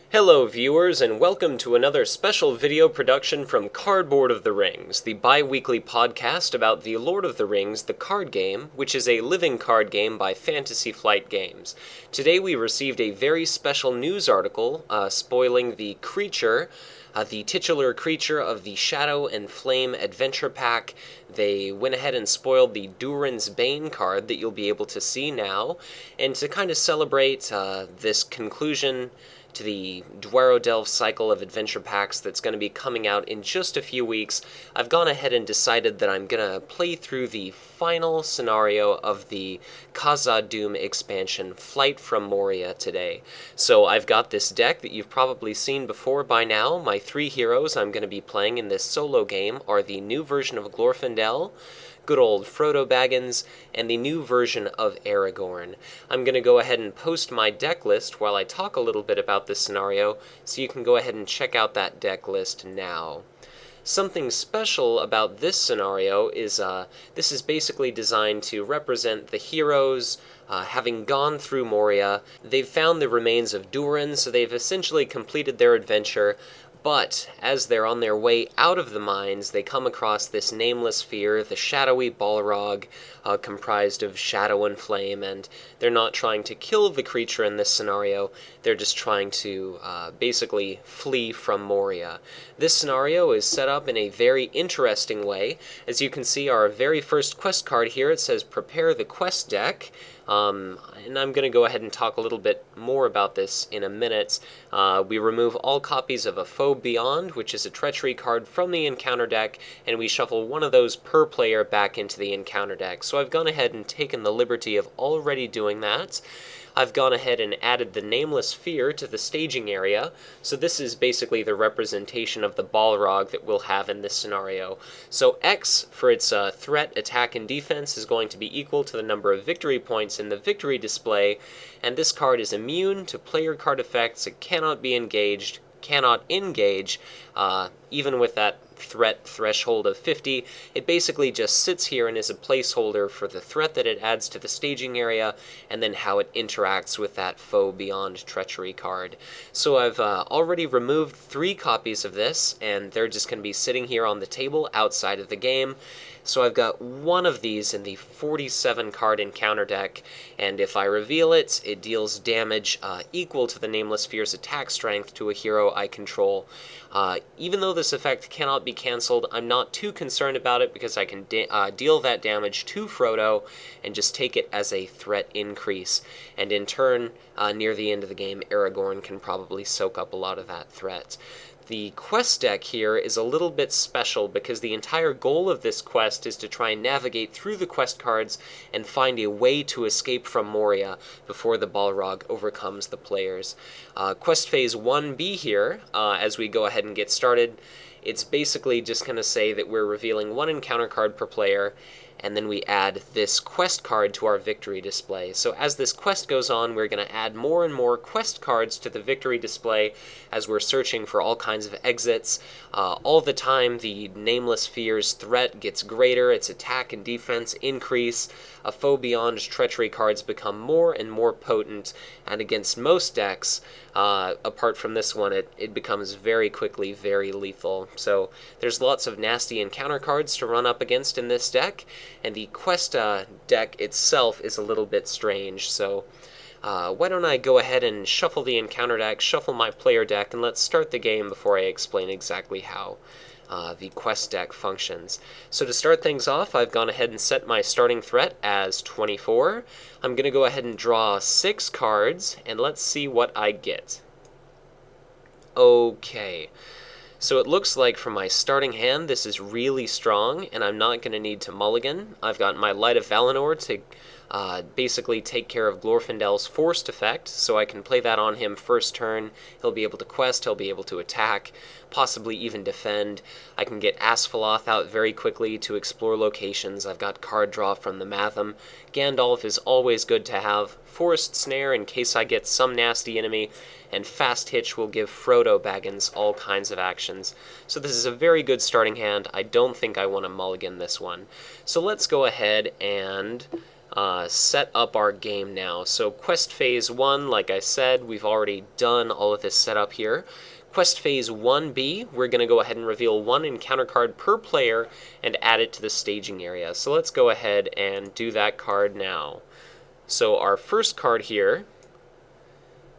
Hello viewers, and welcome to another special video production from Cardboard of the Rings, the bi-weekly podcast about the Lord of the Rings, the card game, which is a living card game by Fantasy Flight Games. Today we received a very special news article spoiling the creature, the titular creature of the Shadow and Flame Adventure Pack. They went ahead and spoiled the Durin's Bane card that you'll be able to see now, and to kind of celebrate this conclusion to the Dwaro cycle of adventure packs that's going to be coming out in just a few weeks, I've gone ahead and decided that I'm going to play through the final scenario of the Khazad-dum expansion, Flight from Moria, today. So I've got this deck that you've probably seen before by now. My three heroes I'm going to be playing in this solo game are the new version of Glorfindel, good old Frodo Baggins, and the new version of Aragorn. I'm going to go ahead and post my deck list while I talk a little bit about this scenario, so you can go ahead and check out that deck list now. Something special about this scenario is this is basically designed to represent the heroes having gone through Moria. They've found the remains of Durin, so they've essentially completed their adventure. But as they're on their way out of the mines, they come across this nameless sphere, the shadowy Balrog, comprised of shadow and flame, and they're not trying to kill the creature in this scenario, they're just trying to basically flee from Moria. This scenario is set up in a very interesting way. As you can see, our very first quest card here, it says prepare the quest deck. And I'm going to go ahead and talk a little bit more about this in a minute. We remove all copies of a Foe Beyond, which is a treachery card, from the encounter deck, and we shuffle one of those per player back into the encounter deck. So I've gone ahead and taken the liberty of already doing that. I've gone ahead and added the nameless sphere to the staging area, so this is basically the representation of the Balrog that we'll have in this scenario. So X, for its threat, attack, and defense, is going to be equal to the number of victory points in the victory display, and this card is immune to player card effects. It cannot engage, even with that threat threshold of 50. It basically just sits here and is a placeholder for the threat that it adds to the staging area, and then how it interacts with that Foe Beyond treachery card. So I've already removed 3 copies of this, and they're just going to be sitting here on the table outside of the game. So I've got one of these in the 47 card encounter deck, and if I reveal it, it deals damage equal to the Nameless Sphere's attack strength to a hero I control. Even though this effect cannot be cancelled, I'm not too concerned about it because I can deal that damage to Frodo and just take it as a threat increase. And in turn, near the end of the game, Aragorn can probably soak up a lot of that threat. The quest deck here is a little bit special because the entire goal of this quest is to try and navigate through the quest cards and find a way to escape from Moria before the Balrog overcomes the players. Quest Phase 1B here, as we go ahead and get started, it's basically just going to say that we're revealing 1 encounter card per player, and then we add this quest card to our victory display. So as this quest goes on, we're going to add more and more quest cards to the victory display as we're searching for all kinds of exits. All the time, the Nameless Sphere's threat gets greater, its attack and defense increase, a Foe Beyond treachery cards become more and more potent, and against most decks, apart from this one, it becomes very quickly very lethal. So there's lots of nasty encounter cards to run up against in this deck, and the quest deck itself is a little bit strange. So why don't I go ahead and shuffle the encounter deck, shuffle my player deck, and let's start the game before I explain exactly how the quest deck functions. So to start things off, I've gone ahead and set my starting threat as 24. I'm going to go ahead and draw 6 cards, and let's see what I get. Okay. So it looks like from my starting hand, this is really strong, and I'm not going to need to mulligan. I've got my Light of Valinor to basically take care of Glorfindel's forced effect, so I can play that on him first turn. He'll be able to quest, he'll be able to attack, possibly even defend. I can get Asphalloth out very quickly to explore locations. I've got card draw from the Matham. Gandalf is always good to have. Forest Snare in case I get some nasty enemy, and Fast Hitch will give Frodo Baggins all kinds of actions. So this is a very good starting hand. I don't think I want to mulligan this one. So let's go ahead and set up our game now. So Quest Phase 1, like I said, we've already done all of this setup here. Quest Phase 1B, we're going to go ahead and reveal one encounter card per player and add it to the staging area. So let's go ahead and do that card now. So our first card here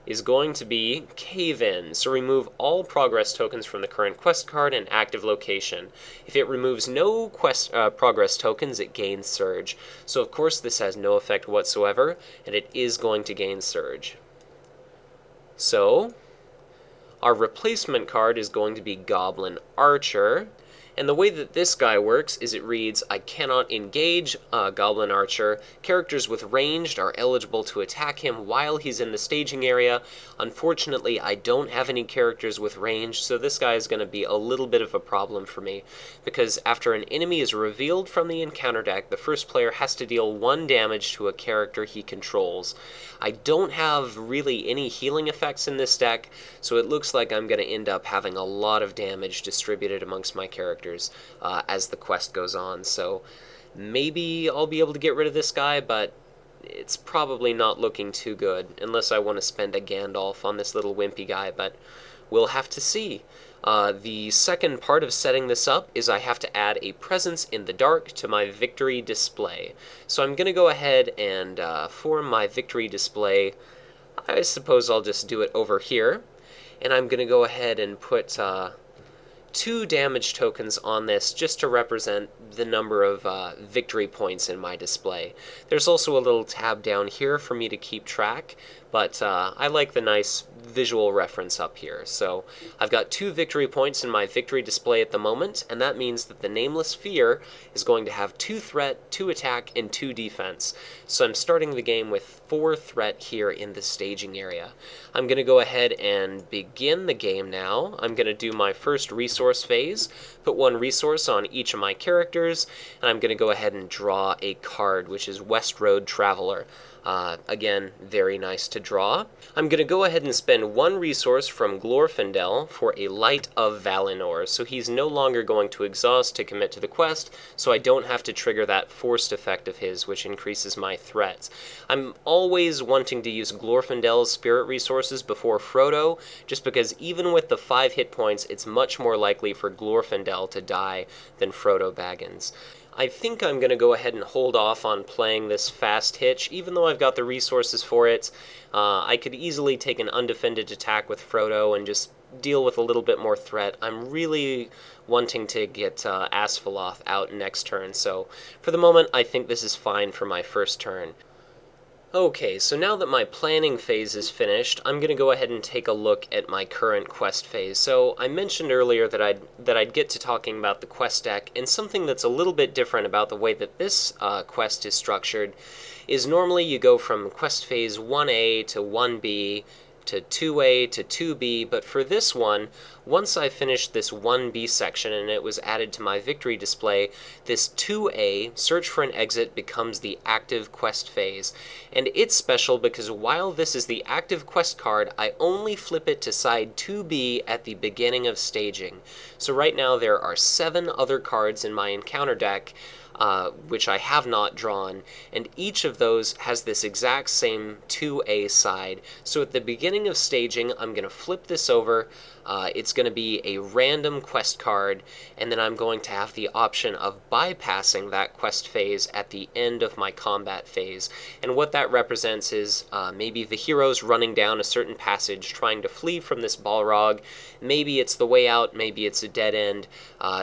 is going to be Cave In. So remove all progress tokens from the current quest card and active location. If it removes no progress tokens, it gains Surge. So of course this has no effect whatsoever, and it is going to gain Surge. So our replacement card is going to be Goblin Archer. And the way that this guy works is it reads, I cannot engage Goblin Archer. Characters with ranged are eligible to attack him while he's in the staging area. Unfortunately, I don't have any characters with range, so this guy is going to be a little bit of a problem for me. Because after an enemy is revealed from the encounter deck, the first player has to deal 1 damage to a character he controls. I don't have really any healing effects in this deck, so it looks like I'm going to end up having a lot of damage distributed amongst my characters as the quest goes on. So maybe I'll be able to get rid of this guy, but it's probably not looking too good, unless I want to spend a Gandalf on this little wimpy guy, but we'll have to see. The second part of setting this up is I have to add a presence in the dark to my victory display. So I'm going to go ahead and for my victory display, I suppose I'll just do it over here, and I'm going to go ahead and put 2 damage tokens on this just to represent the number of victory points in my display. There's also a little tab down here for me to keep track, but I like the nice visual reference up here. So I've got 2 victory points in my victory display at the moment, and that means that the Nameless Fear is going to have 2 threat, 2 attack, and 2 defense. So I'm starting the game with 4 threat here in the staging area. I'm going to go ahead and begin the game now. I'm going to do my first resource phase, put 1 resource on each of my characters, and I'm going to go ahead and draw a card, which is West Road Traveler. Again, very nice to draw. I'm going to go ahead and spend 1 resource from Glorfindel for a Light of Valinor, so he's no longer going to exhaust to commit to the quest, so I don't have to trigger that forced effect of his, which increases my threats. I'm always wanting to use Glorfindel's spirit resources before Frodo, just because even with the 5 hit points, it's much more likely for Glorfindel to die than Frodo Baggins. I think I'm going to go ahead and hold off on playing this fast hitch, even though I've got the resources for it. I could easily take an undefended attack with Frodo and just deal with a little bit more threat. I'm really wanting to get Asphalloth out next turn, so for the moment I think this is fine for my first turn. Okay, so now that my planning phase is finished, I'm going to go ahead and take a look at my current quest phase. So I mentioned earlier that I'd get to talking about the quest deck, and something that's a little bit different about the way that this quest is structured is normally you go from quest phase 1A to 1B to 2A to 2B, but for this one, once I finished this 1B section and it was added to my victory display, this 2A, Search for an Exit, becomes the active quest phase. And it's special because while this is the active quest card, I only flip it to side 2B at the beginning of staging. So right now there are 7 other cards in my encounter deck, which I have not drawn, and each of those has this exact same 2A side. So at the beginning of staging, I'm going to flip this over. It's going to be a random quest card, and then I'm going to have the option of bypassing that quest phase at the end of my combat phase. And what that represents is maybe the heroes running down a certain passage trying to flee from this Balrog. Maybe it's the way out, maybe it's a dead end.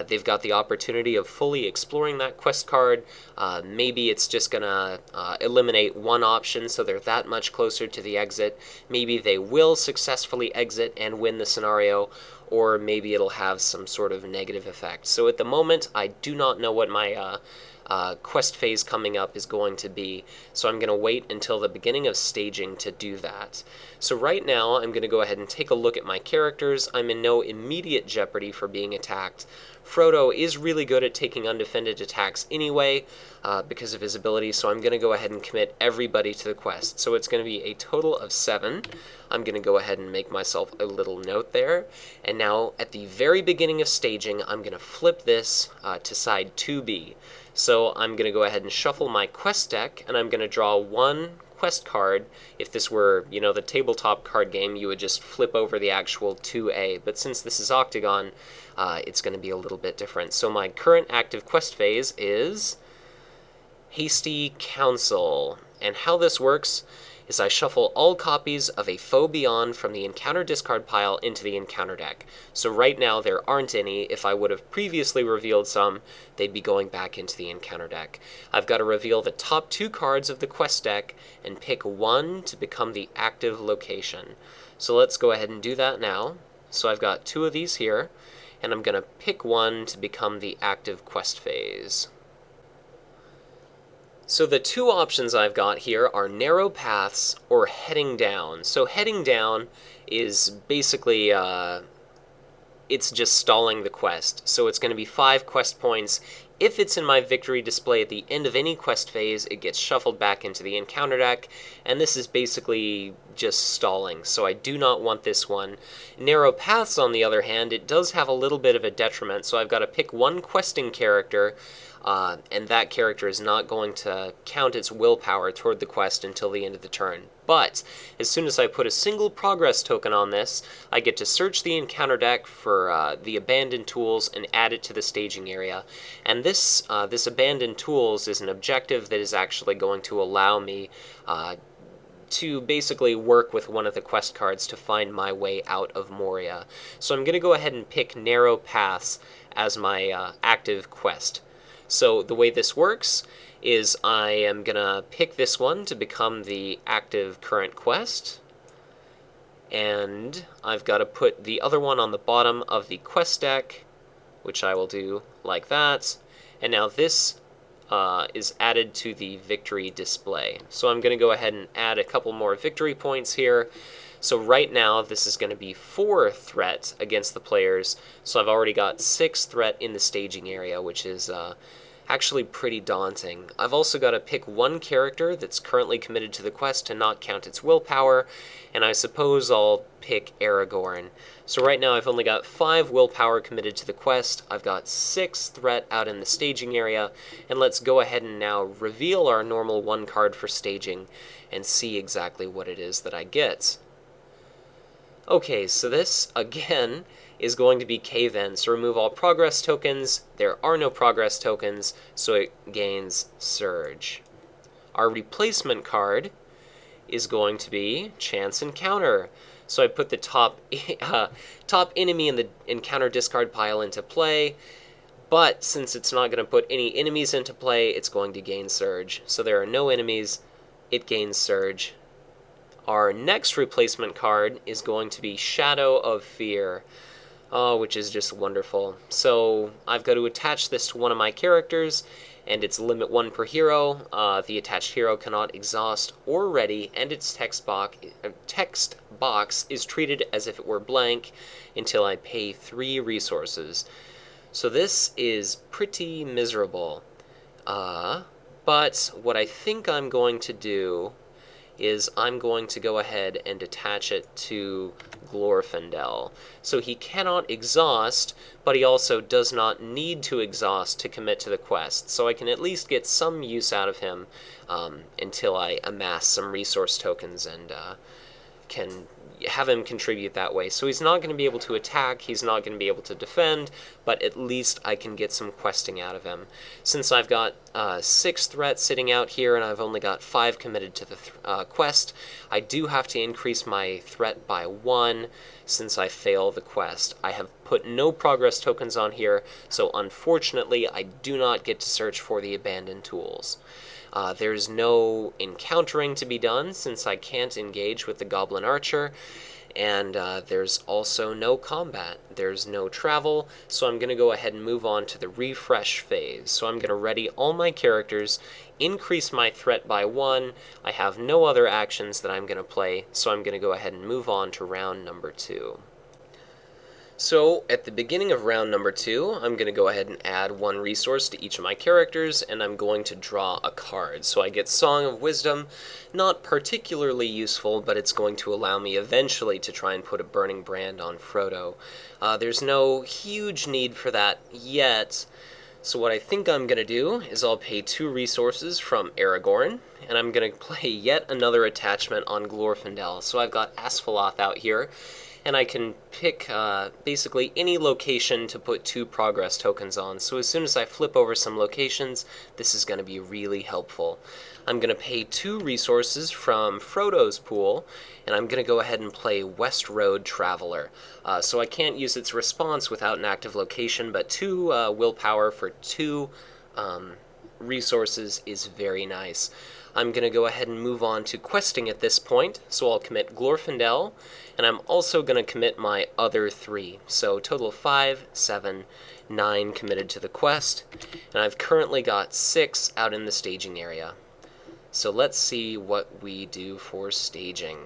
They've got the opportunity of fully exploring that quest card. Maybe it's just going to eliminate one option so they're that much closer to the exit. Maybe they will successfully exit and win the scenario, or maybe it'll have some sort of negative effect. So at the moment, I do not know what my quest phase coming up is going to be, so I'm going to wait until the beginning of staging to do that. So right now, I'm going to go ahead and take a look at my characters. I'm in no immediate jeopardy for being attacked. Frodo is really good at taking undefended attacks anyway, because of his ability, so I'm going to go ahead and commit everybody to the quest. So it's going to be a total of 7. I'm going to go ahead and make myself a little note there. And now, at the very beginning of staging, I'm going to flip this to side 2B. So I'm going to go ahead and shuffle my quest deck, and I'm going to draw 1 quest card. If this were, the tabletop card game, you would just flip over the actual 2A. But since this is Octagon, it's going to be a little bit different. So my current active quest phase is Hasty Council. And how this works is I shuffle all copies of a foe beyond from the encounter discard pile into the encounter deck. So right now there aren't any. If I would have previously revealed some, they'd be going back into the encounter deck. I've got to reveal the top 2 cards of the quest deck and pick 1 to become the active location. So let's go ahead and do that now. So I've got 2 of these here, and I'm going to pick 1 to become the active quest phase. So the 2 options I've got here are narrow paths or heading down. So heading down is basically, it's just stalling the quest. So it's going to be 5 quest points. If it's in my victory display at the end of any quest phase, it gets shuffled back into the encounter deck, and this is basically just stalling, so I do not want this one. Narrow paths, on the other hand, it does have a little bit of a detriment, so I've got to pick 1 questing character, and that character is not going to count its willpower toward the quest until the end of the turn. But as soon as I put a single progress token on this, I get to search the encounter deck for the abandoned tools and add it to the staging area. And this abandoned tools is an objective that is actually going to allow me to basically work with one of the quest cards to find my way out of Moria. So I'm going to go ahead and pick narrow paths as my active quest. So the way this works is I am going to pick this one to become the active current quest, and I've got to put the other one on the bottom of the quest deck, which I will do like that, and now this is added to the victory display. So I'm going to go ahead and add a couple more victory points here. So right now this is going to be 4 threat against the players, so I've already got 6 threat in the staging area, which is actually pretty daunting. I've also got to pick 1 character that's currently committed to the quest to not count its willpower, and I suppose I'll pick Aragorn. So right now I've only got 5 willpower committed to the quest, I've got 6 threat out in the staging area, and let's go ahead and now reveal our normal 1 card for staging and see exactly what it is that I get. Okay, so this, again, is going to be Cave In. So remove all progress tokens. There are no progress tokens, so it gains Surge. Our replacement card is going to be Chance Encounter. So I put the top enemy in the encounter discard pile into play, but since it's not going to put any enemies into play, it's going to gain Surge. So there are no enemies, it gains Surge. Our next replacement card is going to be Shadow of Fear, which is just wonderful. So I've got to attach this to one of my characters, and it's limit 1 per hero. The attached hero cannot exhaust or ready, and its text box is treated as if it were blank until I pay 3 resources. So this is pretty miserable. But what I think I'm going to do is I'm going to go ahead and attach it to Glorfindel. So he cannot exhaust, but he also does not need to exhaust to commit to the quest. So I can at least get some use out of him until I amass some resource tokens and can have him contribute that way. So he's not going to be able to attack, he's not going to be able to defend, but at least I can get some questing out of him. Since I've got 6 threats sitting out here and I've only got 5 committed to the quest, I do have to increase my threat by 1 since I fail the quest. I have put no progress tokens on here, so unfortunately I do not get to search for the abandoned tools. There's no encountering to be done since I can't engage with the Goblin Archer, and there's also no combat. There's no travel, so I'm going to go ahead and move on to the refresh phase. So I'm going to ready all my characters, increase my threat by 1. I have no other actions that I'm going to play, so I'm going to go ahead and move on to round number 2. So, at the beginning of round number 2, I'm going to go ahead and add 1 resource to each of my characters, and I'm going to draw a card. So I get Song of Wisdom, not particularly useful, but it's going to allow me eventually to try and put a Burning Brand on Frodo. There's no huge need for that yet, so what I think I'm going to do is I'll pay 2 resources from Aragorn, and I'm going to play yet another attachment on Glorfindel. So I've got Asphaleth out here, and I can pick basically any location to put 2 progress tokens on. So as soon as I flip over some locations, this is going to be really helpful. I'm going to pay 2 resources from Frodo's pool, and I'm going to go ahead and play West Road Traveler. So I can't use its response without an active location, but 2 willpower for 2 resources is very nice. I'm going to go ahead and move on to questing at this point, so I'll commit Glorfindel, and I'm also going to commit my other 3. So total of 5, 7, 9 committed to the quest, and I've currently got 6 out in the staging area. So let's see what we do for staging.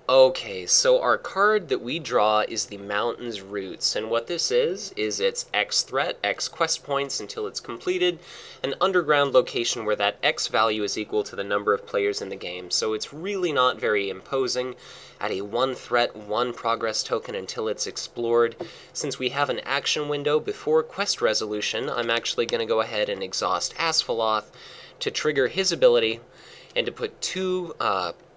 Okay, so our card that we draw is the Mountain's Roots, and what this is it's X threat, X quest points until it's completed, an underground location where that X value is equal to the number of players in the game. So it's really not very imposing at a 1 threat, 1 progress token until it's explored. Since we have an action window before quest resolution, I'm actually going to go ahead and exhaust Asphaleth to trigger his ability and to put 2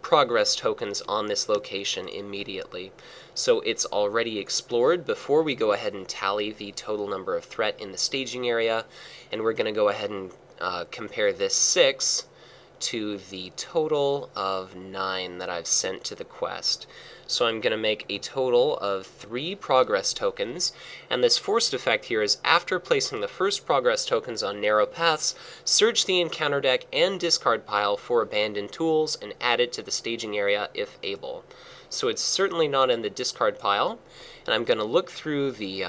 progress tokens on this location immediately. So it's already explored before we go ahead and tally the total number of threat in the staging area, and we're going to go ahead and compare this 6 to the total of 9 that I've sent to the quest. So I'm going to make a total of 3 progress tokens, and this forced effect here is after placing the first progress tokens on narrow paths, search the encounter deck and discard pile for abandoned tools and add it to the staging area if able. So it's certainly not in the discard pile, and I'm going to look through the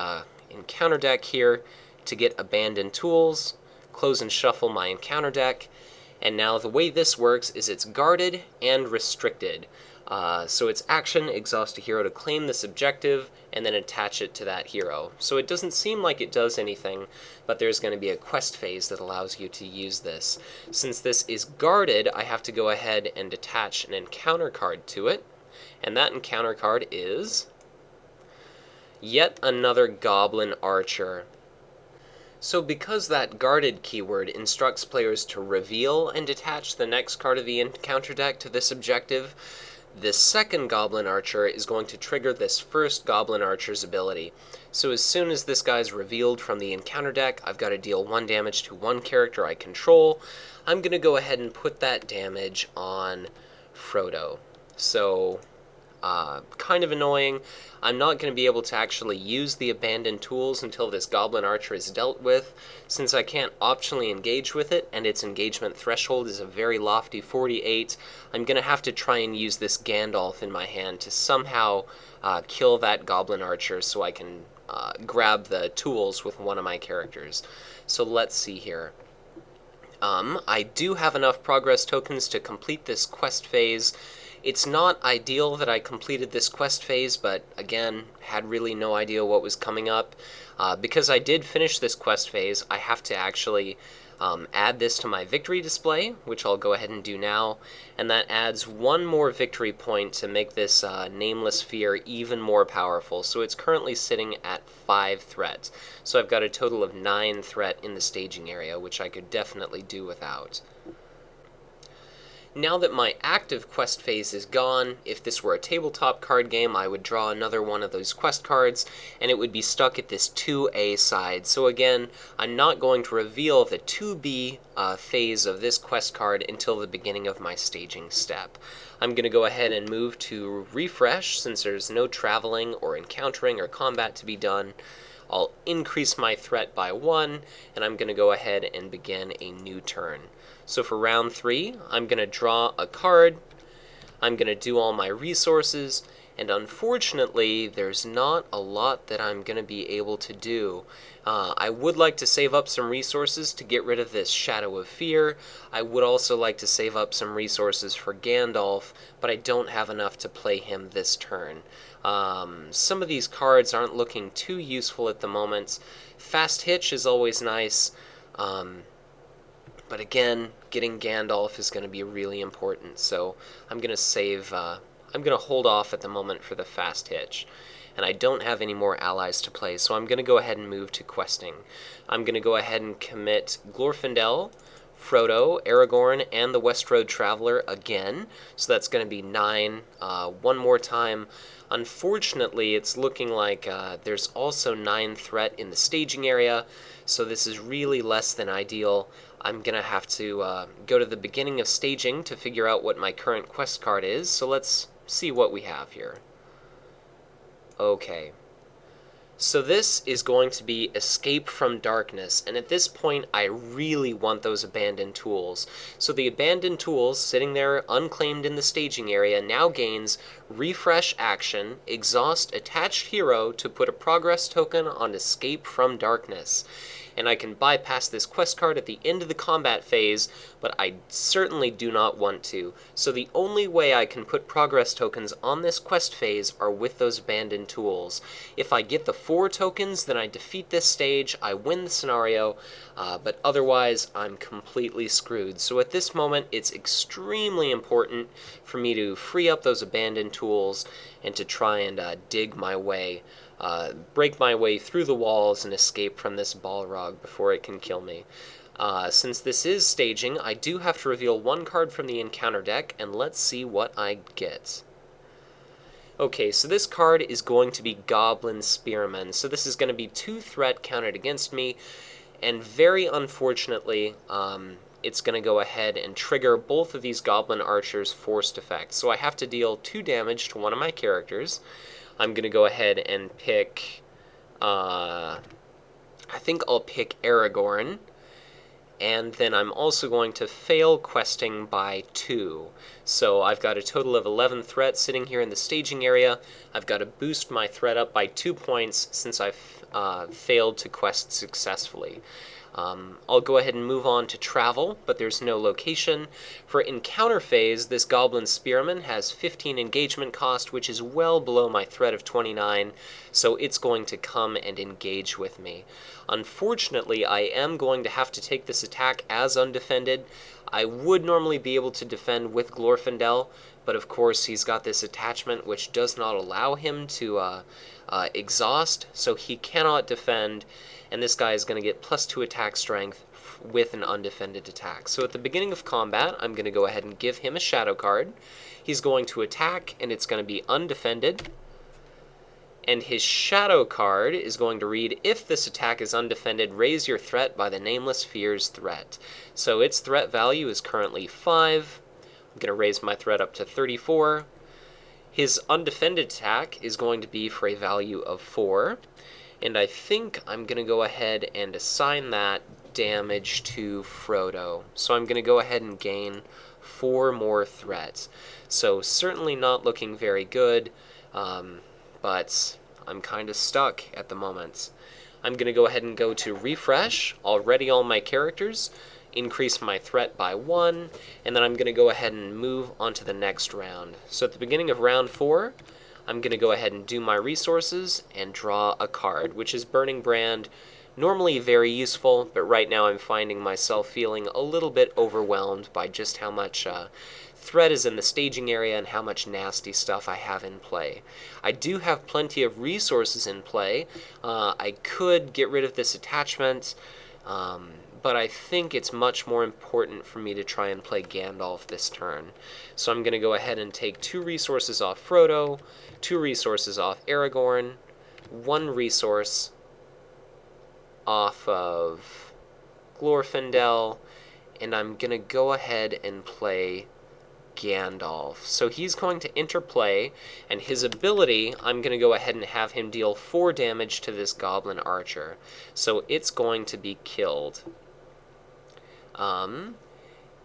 encounter deck here to get abandoned tools, close and shuffle my encounter deck, and now the way this works is it's guarded and restricted. So it's action, exhaust a hero to claim this objective, and then attach it to that hero. So it doesn't seem like it does anything, but there's going to be a quest phase that allows you to use this. Since this is guarded, I have to go ahead and attach an encounter card to it, and that encounter card is yet another Goblin Archer. So because that guarded keyword instructs players to reveal and attach the next card of the encounter deck to this objective, this second Goblin Archer is going to trigger this first Goblin Archer's ability. So as soon as this guy's revealed from the encounter deck, I've got to deal 1 damage to 1 character I control. I'm going to go ahead and put that damage on Frodo. So kind of annoying. I'm not going to be able to actually use the abandoned tools until this Goblin Archer is dealt with, since I can't optionally engage with it, and its engagement threshold is a very lofty 48. I'm going to have to try and use this Gandalf in my hand to somehow kill that Goblin Archer so I can grab the tools with one of my characters. So let's see here. I do have enough progress tokens to complete this quest phase. It's not ideal that I completed this quest phase, but again, had really no idea what was coming up. Because I did finish this quest phase, I have to actually add this to my victory display, which I'll go ahead and do now, and that adds 1 more victory point to make this nameless fear even more powerful. So it's currently sitting at 5 threat. So I've got a total of 9 threat in the staging area, which I could definitely do without. Now that my active quest phase is gone, if this were a tabletop card game, I would draw another one of those quest cards, and it would be stuck at this 2A side. So again, I'm not going to reveal the 2B phase of this quest card until the beginning of my staging step. I'm going to go ahead and move to refresh, since there's no traveling or encountering or combat to be done. I'll increase my threat by 1, and I'm going to go ahead and begin a new turn. So for round 3, I'm going to draw a card, I'm going to do all my resources, And unfortunately, there's not a lot that I'm going to be able to do. I would like to save up some resources to get rid of this Shadow of Fear. I would also like to save up some resources for Gandalf, but I don't have enough to play him this turn. Some of these cards aren't looking too useful at the moment. Fast Hitch is always nice, but again, getting Gandalf is going to be really important, so I'm going to save... I'm going to hold off at the moment for the Fast Hitch. And I don't have any more allies to play, so I'm going to go ahead and move to questing. I'm going to go ahead and commit Glorfindel, Frodo, Aragorn, and the West Road Traveler again. So that's going to be 9. One more time. Unfortunately, it's looking like there's also 9 threat in the staging area, so this is really less than ideal. I'm going to have to go to the beginning of staging to figure out what my current quest card is, so let's see what we have here. Okay. So this is going to be Escape from Darkness, and at this point I really want those abandoned tools. So the abandoned tools sitting there unclaimed in the staging area now gains Refresh Action, Exhaust Attached Hero to put a progress token on Escape from Darkness. And I can bypass this quest card at the end of the combat phase, but I certainly do not want to. So the only way I can put progress tokens on this quest phase are with those abandoned tools. If I get the 4 tokens, then I defeat this stage, I win the scenario, but otherwise I'm completely screwed. So at this moment, it's extremely important for me to free up those abandoned tools and to try and dig my way, break my way through the walls and escape from this Balrog before it can kill me. Since this is staging, I do have to reveal 1 card from the encounter deck, and let's see what I get. Okay, so this card is going to be Goblin Spearman. So this is going to be 2 threat counted against me, and very unfortunately, it's going to go ahead and trigger both of these Goblin Archers' forced effects. So I have to deal 2 damage to one of my characters. I'm going to go ahead and pick, I think I'll pick Aragorn, and then I'm also going to fail questing by 2. So I've got a total of 11 threat sitting here in the staging area. I've got to boost my threat up by 2 points since I've failed to quest successfully. I'll go ahead and move on to travel, but there's no location. For encounter phase, this Goblin Spearman has 15 engagement cost, which is well below my threat of 29, so it's going to come and engage with me. Unfortunately, I am going to have to take this attack as undefended. I would normally be able to defend with Glorfindel, but of course he's got this attachment which does not allow him to exhaust, so he cannot defend, and this guy is going to get +2 attack strength with an undefended attack. So at the beginning of combat, I'm going to go ahead and give him a shadow card. He's going to attack, and it's going to be undefended. And his shadow card is going to read, if this attack is undefended, raise your threat by the nameless fear's threat. So its threat value is currently 5. I'm going to raise my threat up to 34. His undefended attack is going to be for a value of 4. And I think I'm going to go ahead and assign that damage to Frodo. So I'm going to go ahead and gain 4 more threats. So certainly not looking very good, but I'm kind of stuck at the moment. I'm going to go ahead and go to refresh, already all my characters, increase my threat by 1, and then I'm going to go ahead and move on to the next round. So at the beginning of round 4, I'm going to go ahead and do my resources and draw a card, which is Burning Brand. Normally very useful, but right now I'm finding myself feeling a little bit overwhelmed by just how much threat is in the staging area and how much nasty stuff I have in play. I do have plenty of resources in play. I could get rid of this attachment, but I think it's much more important for me to try and play Gandalf this turn. So I'm going to go ahead and take 2 resources off Frodo, 2 resources off Aragorn, 1 resource off of Glorfindel, and I'm going to go ahead and play Gandalf. So he's going to interplay, and his ability, I'm going to go ahead and have him deal 4 damage to this Goblin Archer. So it's going to be killed.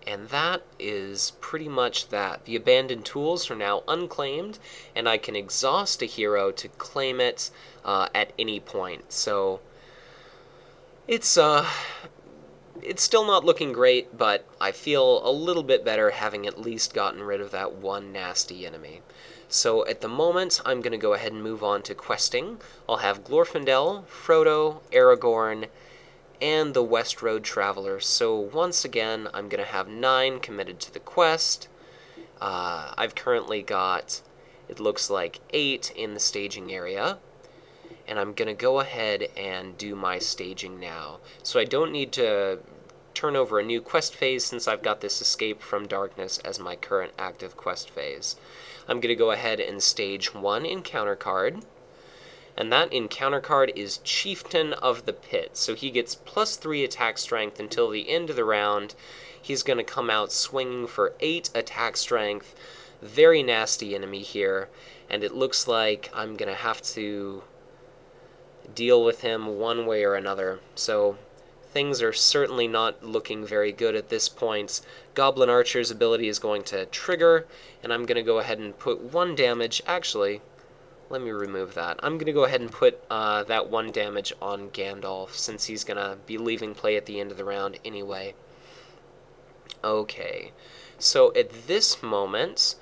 And that is pretty much that. The abandoned tools are now unclaimed, and I can exhaust a hero to claim it at any point. So it's still not looking great, but I feel a little bit better having at least gotten rid of that one nasty enemy. So at the moment, I'm going to go ahead and move on to questing. I'll have Glorfindel, Frodo, Aragorn, and the West Road Traveler. So once again, I'm going to have 9 committed to the quest. I've currently got, it looks like, 8 in the staging area. And I'm going to go ahead and do my staging now. So I don't need to turn over a new quest phase since I've got this Escape from Darkness as my current active quest phase. I'm going to go ahead and stage 1 encounter card. And that encounter card is Chieftain of the Pit. So he gets +3 attack strength until the end of the round. He's going to come out swinging for 8 attack strength. Very nasty enemy here. And it looks like I'm going to have to deal with him one way or another. So things are certainly not looking very good at this point. Goblin Archer's ability is going to trigger, and I'm going to go ahead and put 1 damage. Actually, let me remove that. I'm going to go ahead and put that 1 damage on Gandalf, since he's going to be leaving play at the end of the round anyway. Okay, so at this moment,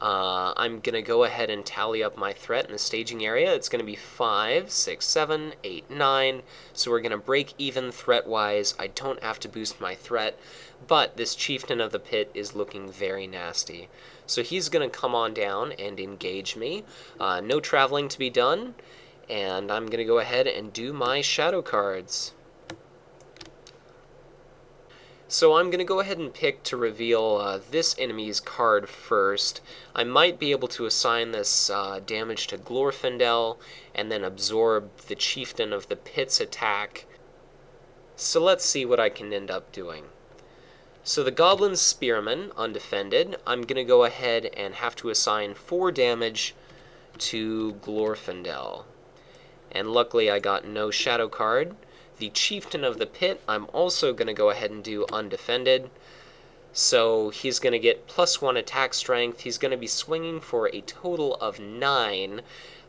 I'm going to go ahead and tally up my threat in the staging area. It's going to be 5, 6, 7, 8, 9. So we're going to break even threat-wise. I don't have to boost my threat, but this Chieftain of the Pit is looking very nasty. So he's going to come on down and engage me. No traveling to be done, and I'm going to go ahead and do my shadow cards. So I'm going to go ahead and pick to reveal this enemy's card first. I might be able to assign this damage to Glorfindel and then absorb the Chieftain of the Pit's attack. So let's see what I can end up doing. So the Goblin Spearman, undefended, I'm going to go ahead and have to assign 4 damage to Glorfindel. And luckily I got no shadow card. The Chieftain of the Pit, I'm also going to go ahead and do undefended. So he's going to get +1 attack strength. He's going to be swinging for a total of 9.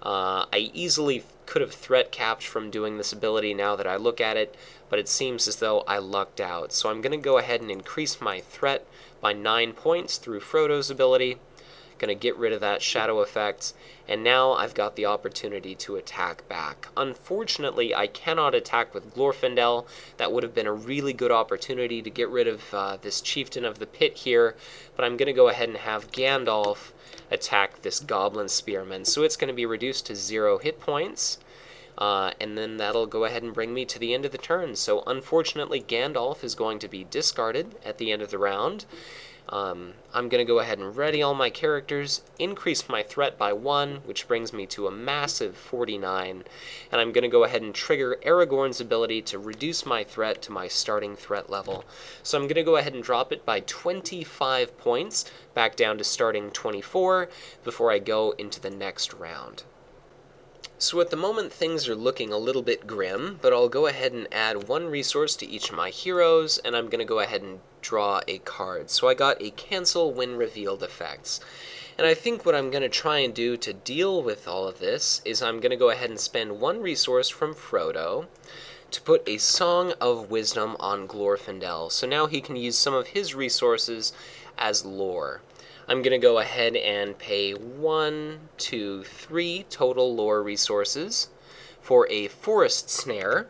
I easily could have threat capped from doing this ability now that I look at it, but it seems as though I lucked out. So I'm going to go ahead and increase my threat by 9 points through Frodo's ability. Going to get rid of that shadow effect, and now I've got the opportunity to attack back. Unfortunately, I cannot attack with Glorfindel. That would have been a really good opportunity to get rid of this Chieftain of the Pit here, but I'm going to go ahead and have Gandalf attack this Goblin Spearman. So it's going to be reduced to 0 hit points, and then that'll go ahead and bring me to the end of the turn. So unfortunately, Gandalf is going to be discarded at the end of the round. I'm going to go ahead and ready all my characters, increase my threat by 1, which brings me to a massive 49, and I'm going to go ahead and trigger Aragorn's ability to reduce my threat to my starting threat level. So I'm going to go ahead and drop it by 25 points, back down to starting 24, before I go into the next round. So at the moment things are looking a little bit grim, but I'll go ahead and add 1 resource to each of my heroes, and I'm going to go ahead and draw a card. So I got a cancel when revealed effects. And I think what I'm going to try and do to deal with all of this is I'm going to go ahead and spend 1 resource from Frodo to put a Song of Wisdom on Glorfindel. So now he can use some of his resources as lore. I'm going to go ahead and pay 1, 2, 3 total lore resources for a Forest Snare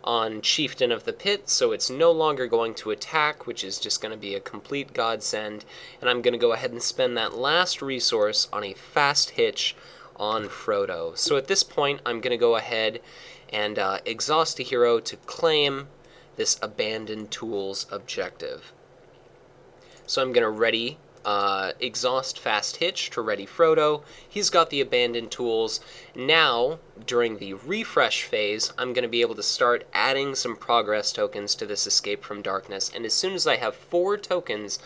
on Chieftain of the Pit, so it's no longer going to attack, which is just going to be a complete godsend, and I'm going to go ahead and spend that last resource on a Fast Hitch on Frodo. So at this point, I'm going to go ahead and exhaust a hero to claim this Abandoned Tools objective. So I'm going to ready exhaust Fast Hitch to ready Frodo. He's got the abandoned tools. Now, during the refresh phase, I'm going to be able to start adding some progress tokens to this Escape from Darkness, and as soon as I have 4 tokens,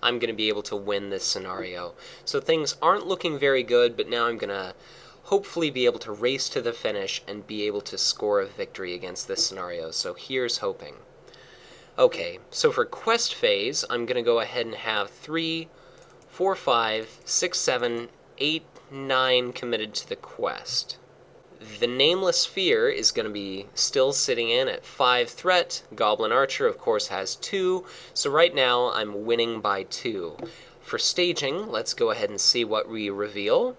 I'm going to be able to win this scenario. So things aren't looking very good, but now I'm going to hopefully be able to race to the finish and be able to score a victory against this scenario. So here's hoping. Okay, so for quest phase, I'm going to go ahead and have 3, 4, 5, 6, 7, 8, 9 committed to the quest. The nameless sphere is going to be still sitting in at 5 threat. Goblin Archer, of course, has 2, so right now I'm winning by 2. For staging, let's go ahead and see what we reveal.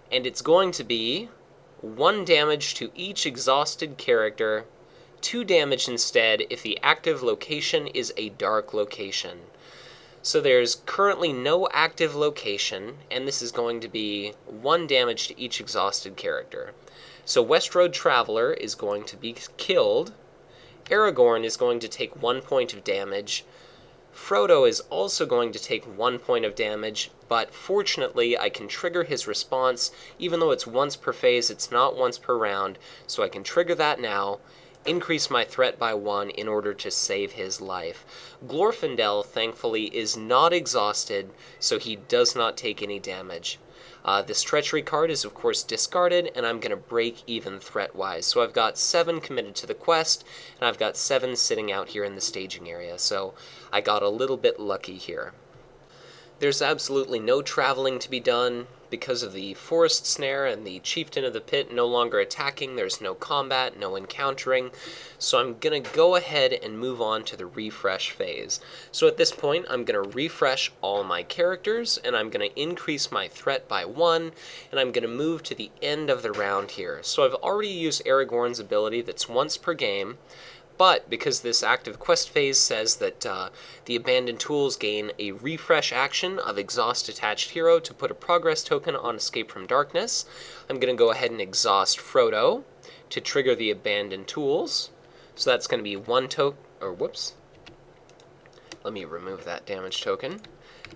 And it's going to be 1 damage to each exhausted character, 2 damage instead if the active location is a dark location. So there's currently no active location, and this is going to be 1 damage to each exhausted character. So West Road Traveler is going to be killed. Aragorn is going to take 1 point of damage. Frodo is also going to take 1 point of damage, but fortunately I can trigger his response. Even though it's once per phase, it's not once per round, so I can trigger that now, increase my threat by 1 in order to save his life. Glorfindel, thankfully, is not exhausted, so he does not take any damage. This treachery card is, of course, discarded, and I'm going to break even threat-wise. So I've got 7 committed to the quest, and I've got 7 sitting out here in the staging area, so I got a little bit lucky here. There's absolutely no traveling to be done. Because of the forest snare and the chieftain of the pit no longer attacking, there's no combat, no encountering, so I'm going to go ahead and move on to the refresh phase. So at this point, I'm going to refresh all my characters, and I'm going to increase my threat by 1, and I'm going to move to the end of the round here. So I've already used Aragorn's ability that's once per game, but because this active quest phase says that the abandoned tools gain a refresh action of exhaust detached hero to put a progress token on escape from darkness, I'm going to go ahead and exhaust Frodo to trigger the abandoned tools. So that's going to be 1 token, or whoops. Let me remove that damage token.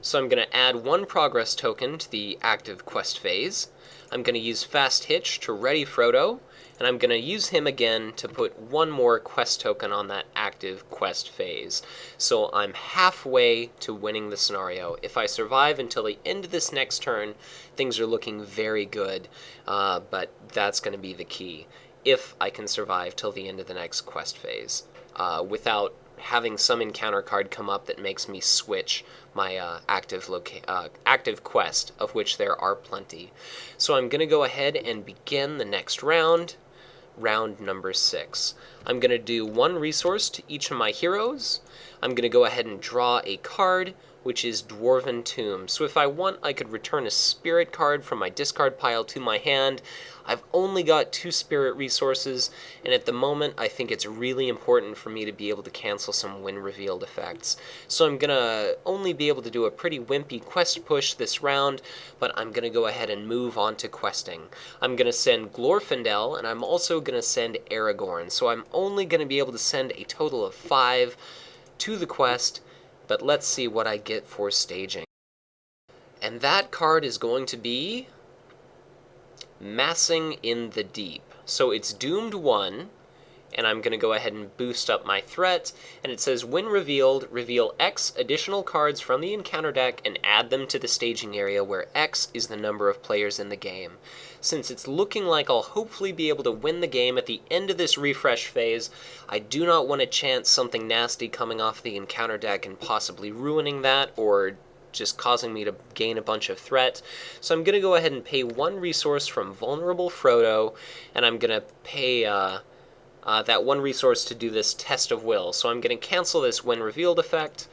So I'm going to add 1 progress token to the active quest phase. I'm going to use Fast Hitch to ready Frodo, and I'm going to use him again to put 1 more quest token on that active quest phase. So I'm halfway to winning the scenario. If I survive until the end of this next turn, things are looking very good, but that's going to be the key. If I can survive till the end of the next quest phase, without having some encounter card come up that makes me switch my active quest, of which there are plenty. So I'm going to go ahead and begin the next round, round number 6. I'm going to do 1 resource to each of my heroes. I'm going to go ahead and draw a card, which is Dwarven Tomb. So if I want, I could return a spirit card from my discard pile to my hand. I've only got 2 spirit resources, and at the moment I think it's really important for me to be able to cancel some win revealed effects. So I'm going to only be able to do a pretty wimpy quest push this round, but I'm going to go ahead and move on to questing. I'm going to send Glorfindel, and I'm also going to send Aragorn. So I'm only going to be able to send a total of 5 to the quest, but let's see what I get for staging. And that card is going to be Massing in the Deep. So it's doomed 1, and I'm going to go ahead and boost up my threat, and it says when revealed, reveal X additional cards from the encounter deck and add them to the staging area where X is the number of players in the game. Since it's looking like I'll hopefully be able to win the game at the end of this refresh phase, I do not want to chance something nasty coming off the encounter deck and possibly ruining that, or just causing me to gain a bunch of threat. So I'm going to go ahead and pay 1 resource from Vulnerable Frodo, and I'm going to pay that 1 resource to do this Test of Will. So I'm going to cancel this When Revealed effect.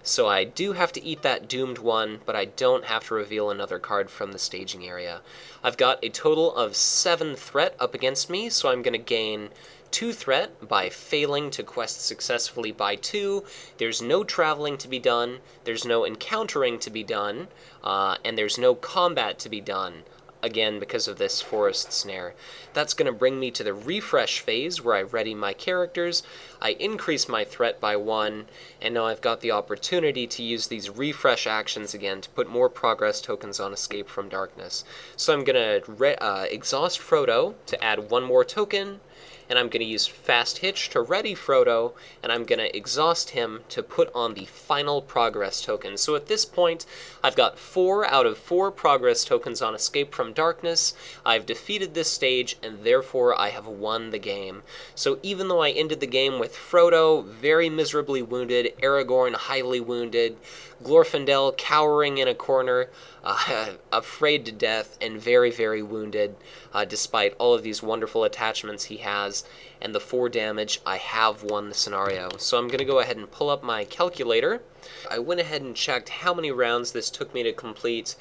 So I do have to eat that doomed 1, but I don't have to reveal another card from the staging area. I've got a total of 7 threat up against me, so I'm going to gain 2 threat by failing to quest successfully by 2. There's no traveling to be done, there's no encountering to be done, and there's no combat to be done, again because of this forest snare. That's going to bring me to the refresh phase where I ready my characters, I increase my threat by 1, and now I've got the opportunity to use these refresh actions again to put more progress tokens on Escape from Darkness. So I'm going to exhaust Frodo to add 1 more token, and I'm going to use Fast Hitch to ready Frodo, and I'm going to exhaust him to put on the final progress token. So at this point, I've got 4 out of 4 progress tokens on Escape from Darkness. I've defeated this stage, and therefore I have won the game. So even though I ended the game with Frodo very miserably wounded, Aragorn highly wounded, Glorfindel cowering in a corner, afraid to death, and very, very wounded, despite all of these wonderful attachments he has, and the 4 damage, I have won the scenario. So I'm going to go ahead and pull up my calculator. I went ahead and checked how many rounds this took me to complete.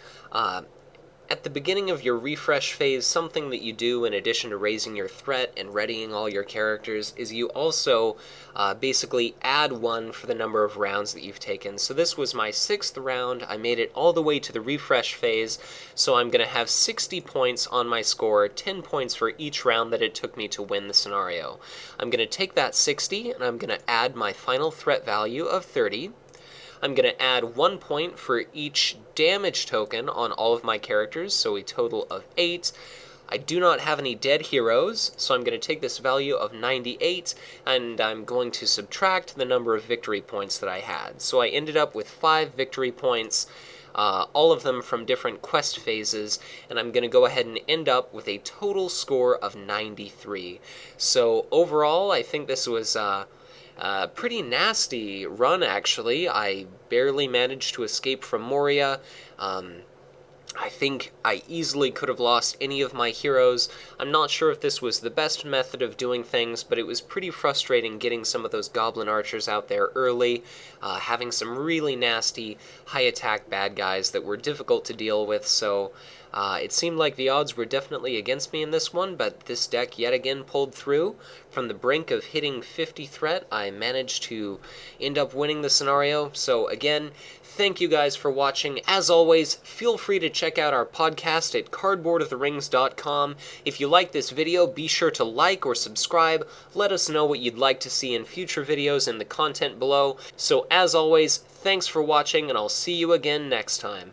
At the beginning of your refresh phase, something that you do in addition to raising your threat and readying all your characters is you also basically add 1 for the number of rounds that you've taken. So this was my 6th round. I made it all the way to the refresh phase, so I'm going to have 60 points on my score, 10 points for each round that it took me to win the scenario. I'm going to take that 60 and I'm going to add my final threat value of 30. I'm going to add 1 point for each damage token on all of my characters, so a total of 8. I do not have any dead heroes, so I'm going to take this value of 98, and I'm going to subtract the number of victory points that I had. So I ended up with 5 victory points, all of them from different quest phases, and I'm going to go ahead and end up with a total score of 93. So overall, I think this was pretty nasty run, actually. I barely managed to escape from Moria. I think I easily could have lost any of my heroes. I'm not sure if this was the best method of doing things, but it was pretty frustrating getting some of those goblin archers out there early, having some really nasty, high-attack bad guys that were difficult to deal with, so it seemed like the odds were definitely against me in this one, but this deck yet again pulled through. From the brink of hitting 50 threat, I managed to end up winning the scenario. So again, thank you guys for watching. As always, feel free to check out our podcast at COTRPodcast.com. If you like this video, be sure to like or subscribe. Let us know what you'd like to see in future videos in the content below. So as always, thanks for watching, and I'll see you again next time.